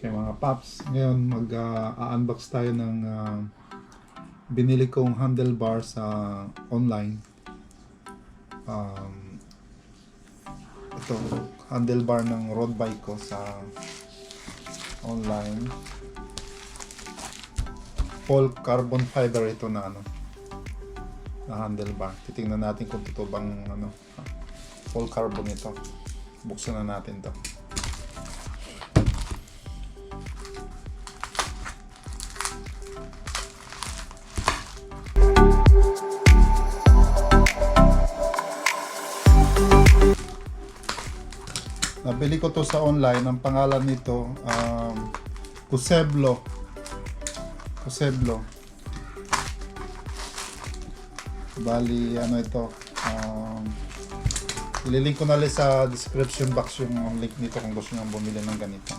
Okay mga paps, ngayon mag-unbox tayo ng binili kong handlebar sa online. Ito, handlebar ng road bike ko sa online. Full carbon fiber ito na na handlebar. Titingnan natin kung totoo bang full carbon ito. Buksan na natin to. Nabili ko to sa online. Ang pangalan nito Kuseblo. Bali ito, ililink ko na lang sa description box yung link nito kung gusto nyo bumili ng ganito.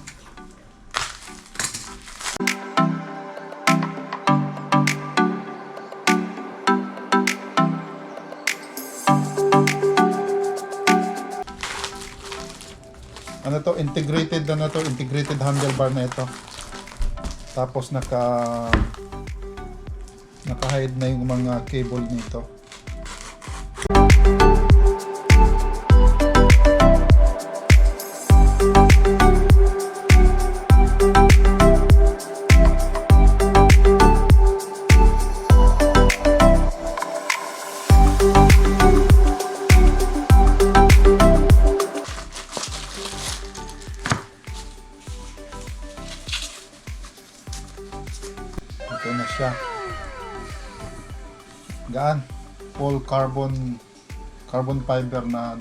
Integrated integrated handlebar na ito. Tapos naka-hide na yung mga cable nito. Ito na siya. Gaan. Full carbon fiber na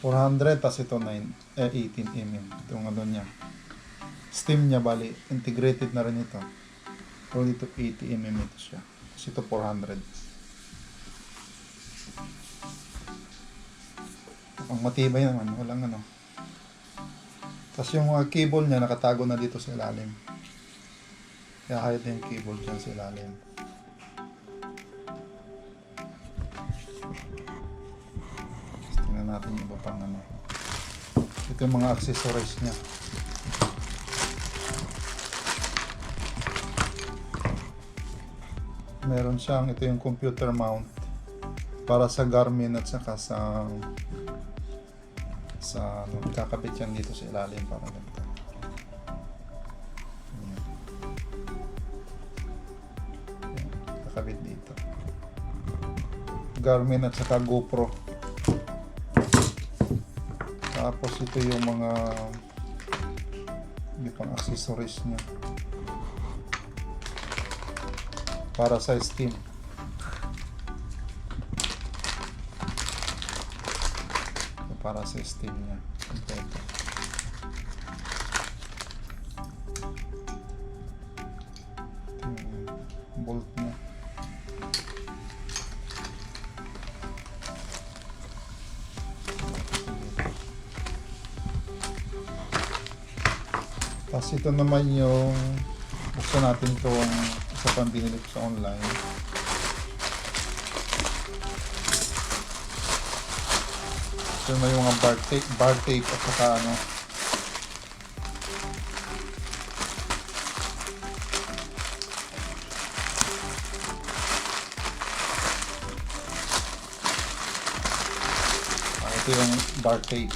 400 tas ito 18 mm. Itong niya. Stem niya bali. Integrated na rin ito. Pero dito 80 mm ito siya. Tapos ito 400. Ang matibay naman. Walang Tapos yung cable niya nakatago na dito sa ilalim. Kaya kahit yung cable dyan sa ilalim. Tingnan natin yung iba pang Ito yung mga accessories niya. Meron siyang, ito yung computer mount para sa Garmin at saka sa kakabit yan dito sa ilalim para ganito. Kakabit dito. Garmin at saka GoPro. Tapos ito yung mga pang accessories niya para sa Steam. Para sa Steam niya. Ito. Bolt niya. Tapos ito naman yung buksan natin itong isa pang binili ko sa online. Ito na yung mga bar tape at saka ito yung bar tape.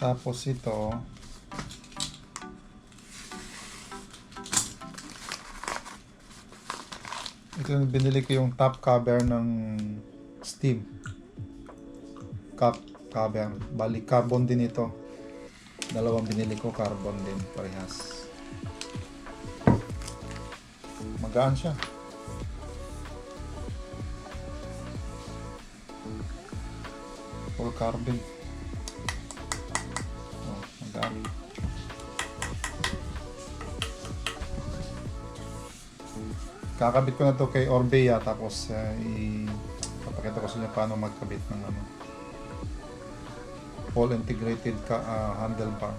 Tapos ito yung binili ko yung top cover ng Steam. Top cover. Bali carbon din ito. Dalawang binili ko carbon din parehas. Magaan siya. Full carbon. Magaan. Kakabit ko na to kay Orbea tapos papakita ko sa inyo paano magkabit ng full integrated handlebar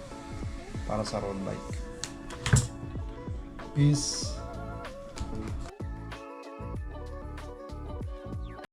para sa road bike. Peace.